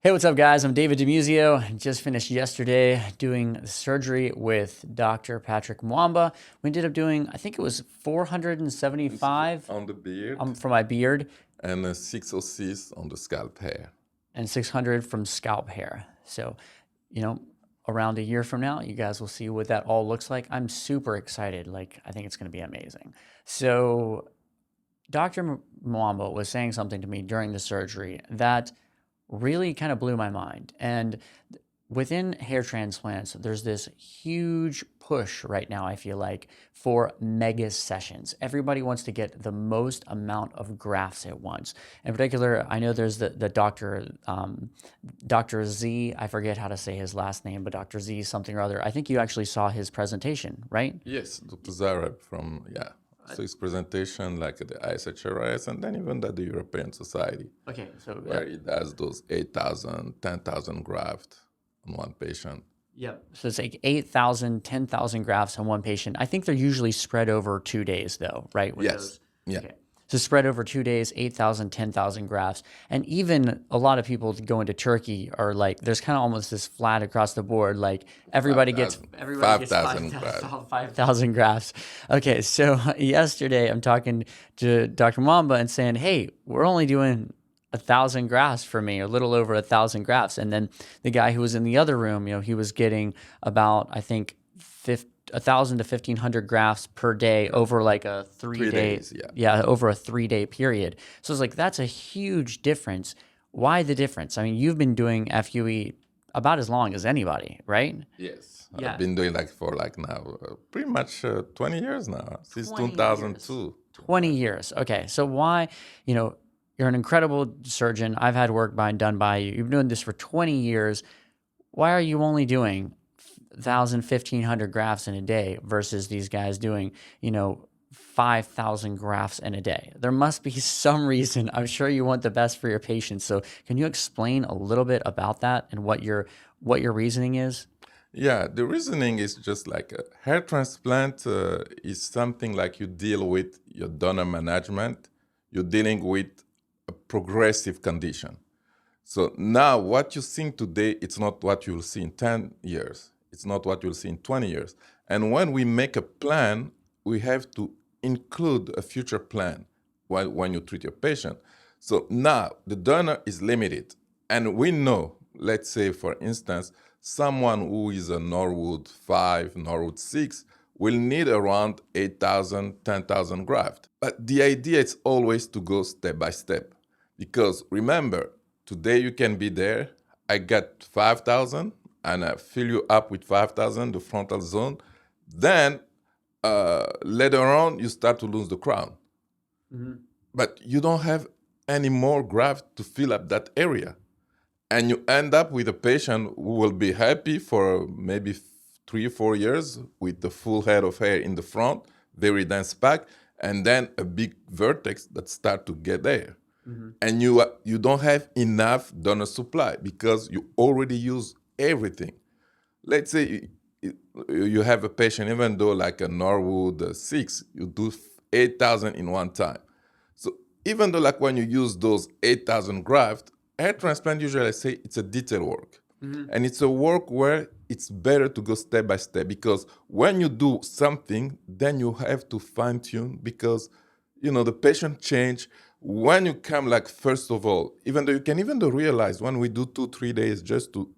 Hey, what's up, guys? I'm David Demuzio. Just finished yesterday doing surgery with Dr. Patrick Mwamba. We ended up doing, I think it was 475 on the beard for my beard and 606 on the scalp hair. and 600 from scalp hair. So, you know, around a year from now, you guys will see what that all looks like. I'm super excited. I think it's going to be amazing. So, Dr. Mwamba was saying something to me during the surgery that really kind of blew my mind. And within hair transplants, there's this huge push right now, I feel like, for mega sessions. Everybody wants to get the most amount of grafts at once. In particular, I know there's the doctor, Dr. Z, I forget how to say his last name, but Dr. Z something or other. I think you actually saw his presentation, right? Yes, Dr. Zareb from, So his presentation like at the ISHRS and then even at the European Society, Okay, so where he does those 8,000, 10,000 grafts on one patient. yep. So it's like 8,000, 10,000 grafts on one patient. I think they're usually spread over 2 days, though, right? With Yes. those. Yeah. Okay. So spread over 2 days, 8,000, 10,000 grafts. And even a lot of people go into Turkey are like, there's kind of almost this flat across the board. Like everybody gets 5,000 grafts. 5,000 grafts. Okay. So yesterday I'm talking to Dr. Mwamba and saying, hey, we're only doing 1,000 grafts for me, a little over 1,000 grafts. And then the guy who was in the other room, he was getting about, I think, 1,000 to 1,500 grafts per day over like a 3 days. Yeah, over a 3-day period. So it's like, that's a huge difference. Why the difference? I mean, you've been doing FUE about as long as anybody, right? Yes. Yeah. I've been doing for now pretty much 20 years now, since 20 2002. 20 years. Okay. So why, you're an incredible surgeon. I've had work done by you. You've been doing this for 20 years. Why are you only doing 1,000, 1,500 grafts in a day versus these guys doing, 5,000 grafts in a day? There must be some reason. I'm sure you want the best for your patients. So can you explain a little bit about that and what your reasoning is? Yeah, the reasoning is just like a hair transplant is something like you deal with your donor management. You're dealing with a progressive condition. So now what you're seeing today, it's not what you'll see in 10 years. It's not what you'll see in 20 years. And when we make a plan, we have to include a future plan when you treat your patient. So now the donor is limited. And we know, let's say, for instance, someone who is a Norwood 5, Norwood 6 will need around 8,000, 10,000 grafts. But the idea is always to go step by step. Because remember, today you can be there, I got 5,000, and I fill you up with 5,000, the frontal zone. Then later on, you start to lose the crown. Mm-hmm. But you don't have any more graft to fill up that area. And you end up with a patient who will be happy for maybe 3 or 4 years with the full head of hair in the front, very dense pack, and then a big vertex that start to get there. Mm-hmm. And you don't have enough donor supply because you already use everything. Let's say you have a patient, even though like a Norwood 6, you do 8,000 in one time. So even though like when you use those 8,000 grafts, hair transplant, usually I say it's a detail work. Mm-hmm. And it's a work where it's better to go step by step because when you do something, then you have to fine tune because, the patient change. When you come like, first of all, even though you can realize when we do 2-3 days just to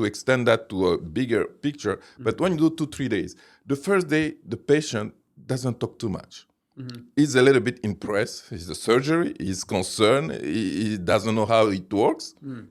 extend that to a bigger picture, mm-hmm. But when you do 2-3 days, the first day, the patient doesn't talk too much. Mm-hmm. He's a little bit impressed. It's the surgery. He's concerned. He doesn't know how it works. Mm.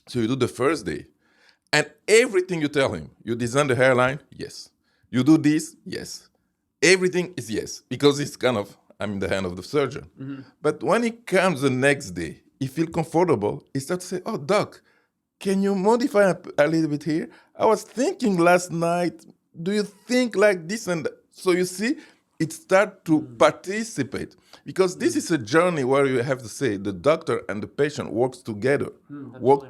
So you do the first day. And everything you tell him, you design the hairline, yes. You do this, yes. Everything is yes, because it's I'm in the hand of the surgeon. Mm-hmm. But when he comes the next day, he feels comfortable. He starts to say, oh, doc, can you modify a little bit here? I was thinking last night, do you think like this and that? So you see, it starts to participate because this is a journey where you have to say the doctor and the patient works together,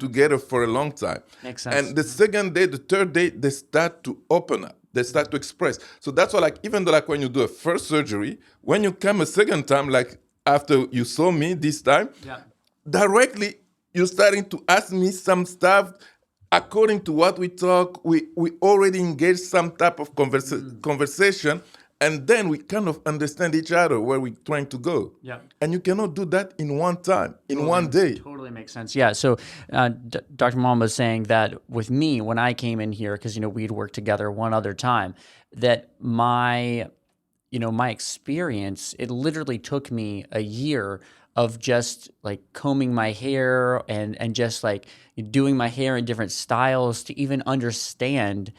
together for a long time. Makes sense. And the second day, the third day, they start to open up. They start to express. So that's why, even though when you do a first surgery, when you come a second time, like after you saw me this time, directly you're starting to ask me some stuff. According to what we talk, we already engaged some type of conversation, and then we kind of understand each other where we're trying to go. Yeah. And you cannot do that in one time, in one day. Totally makes sense. Yeah. So Dr. Mwamba was saying that with me, when I came in here, because, we'd worked together one other time, that my experience, it literally took me a year of just like combing my hair and just like doing my hair in different styles to even understand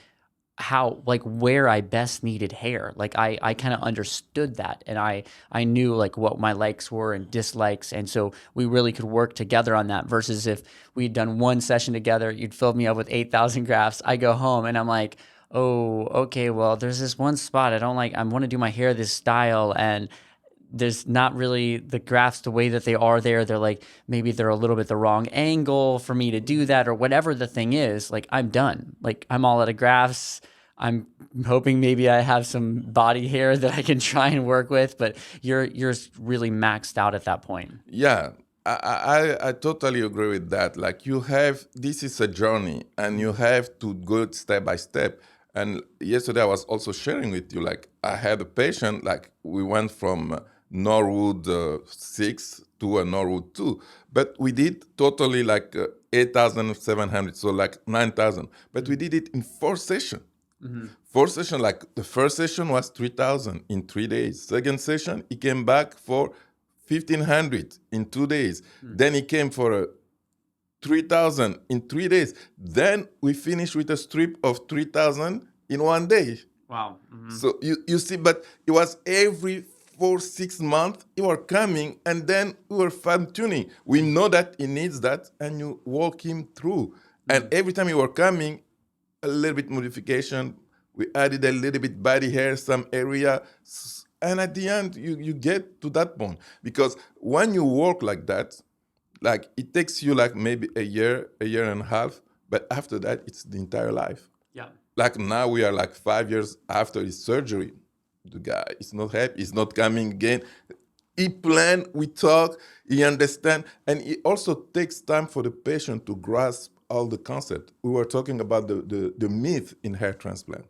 how, like, where I best needed hair. Like I kind of understood that, and I knew like what my likes were and dislikes, and so we really could work together on that. Versus if we'd done one session together, you'd fill me up with 8,000 grafts. I go home and I'm like, oh, okay, well, there's this one spot I don't like. I want to do my hair this style, and there's not really the grafts the way that they are there. They're like, maybe they're a little bit the wrong angle for me to do that, or whatever the thing is. Like, I'm done. Like, I'm all out of grafts. I'm hoping maybe I have some body hair that I can try and work with, but you're really maxed out at that point. Yeah, I totally agree with that. Like this is a journey, and you have to go step by step. And yesterday I was also sharing with you, like I had a patient, like we went from Norwood 6 to a Norwood 2, but we did totally like 8,700, so like 9,000, but we did it in 4 sessions. 4 sessions, like the first session was 3,000 in 3 days. Second session, he came back for 1,500 in 2 days. Then he came for 3,000 in 3 days. Then we finished with a strip of 3,000 in 1 day. Wow. So you see, but it was every 4-6 months you were coming, and then we were fine tuning. We know that he needs that, and you walk him through. And every time you were coming, a little bit modification. We added a little bit body hair, some area. And at the end, you get to that point. Because when you work like that, like it takes you like maybe a year and a half. But after that, it's the entire life. Yeah. Like now we are like 5 years after his surgery. The guy is not happy. He's not coming again. He plan, we talk, he understand. And it also takes time for the patient to grasp all the concept. We were talking about the myth in hair transplant.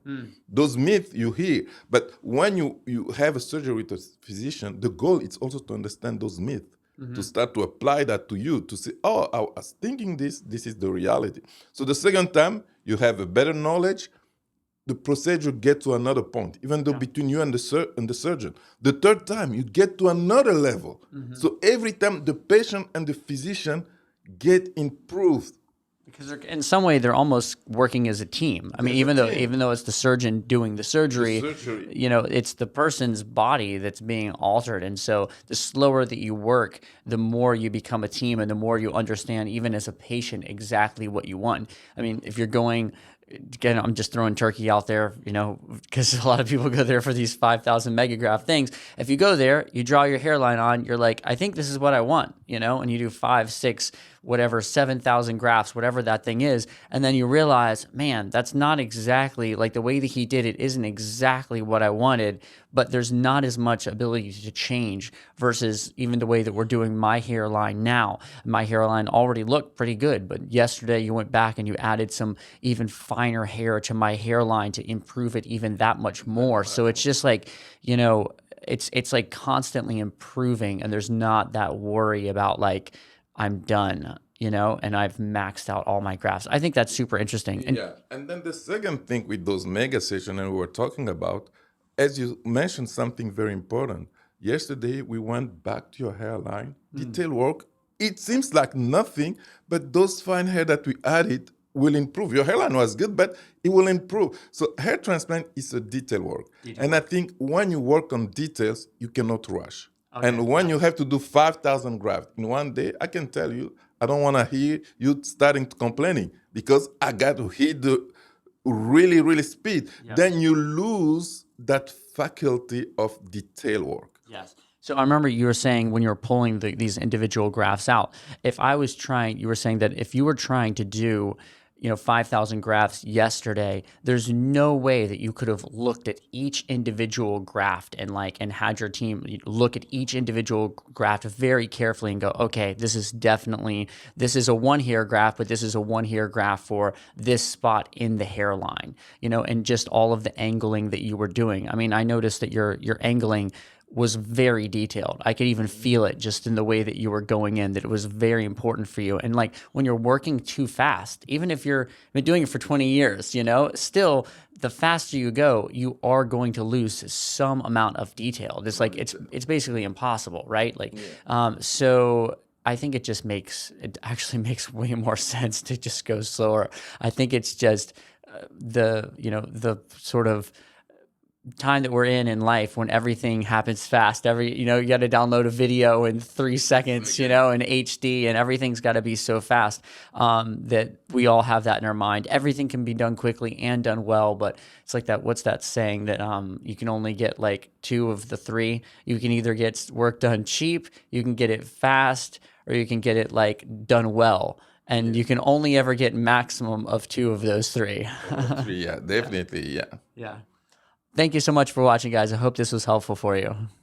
Those myths you hear, but when you have a surgery with a physician, the goal is also to understand those myths, to start to apply that to you, to say, oh, I was thinking this is the reality. So the second time, you have a better knowledge, the procedure get to another point, even though between you and the surgeon. The third time, you get to another level. So every time the patient and the physician get improved. Because in some way they're almost working as a team. I mean, even though it's the surgeon doing the surgery, it's the person's body that's being altered. And so the slower that you work, the more you become a team, and the more you understand, even as a patient, exactly what you want. I mean, if you're going, again, I'm just throwing Turkey out there, because a lot of people go there for these 5,000 megagraph things. If you go there, you draw your hairline on, you're like, I think this is what I want, and you do 5, 6, whatever, 7,000 grafts, whatever that thing is. And then you realize, man, that's not exactly, like the way that he did it isn't exactly what I wanted, but there's not as much ability to change versus even the way that we're doing my hairline now. My hairline already looked pretty good, but yesterday you went back and you added some even finer hair to my hairline to improve it even that much more. So it's just like, it's like constantly improving, and there's not that worry about like, I'm done, and I've maxed out all my grafts. I think that's super interesting. And then the second thing with those mega sessions, and we were talking about, as you mentioned something very important. Yesterday, we went back to your hairline, detail work. It seems like nothing, but those fine hair that we added will improve. Your hairline was good, but it will improve. So hair transplant is a detail work. I think when you work on details, you cannot rush. Okay. And when you have to do 5,000 grafts in 1 day, I can tell you, I don't want to hear you starting to complaining, because I got to hit the really, really speed. Yep. Then you lose that faculty of detail work. Yes. So I remember you were saying when you were pulling these individual grafts out, you were saying that if you were trying to do, 5,000 grafts yesterday, there's no way that you could have looked at each individual graft and had your team look at each individual graft very carefully and go, okay, this is a 1 hair graft, but this is a 1 hair graft for this spot in the hairline, and just all of the angling that you were doing. I mean, I noticed that your angling was very detailed. I could even feel it just in the way that you were going in, that it was very important for you. And like when you're working too fast, even if you've been doing it for 20 years, still the faster you go, you are going to lose some amount of detail. It's like, it's basically impossible, right? Like, so I think it actually makes way more sense to just go slower. I think it's just the sort of time that we're in life when everything happens fast. You got to download a video in 3 seconds, in HD, and everything's got to be so fast that we all have that in our mind. Everything can be done quickly and done well, but it's like that. What's that saying that you can only get like 2 of the 3? You can either get work done cheap, you can get it fast, or you can get it like done well. And you can only ever get maximum of 2 of those 3. 3, yeah, definitely, yeah. Yeah. Thank you so much for watching, guys. I hope this was helpful for you.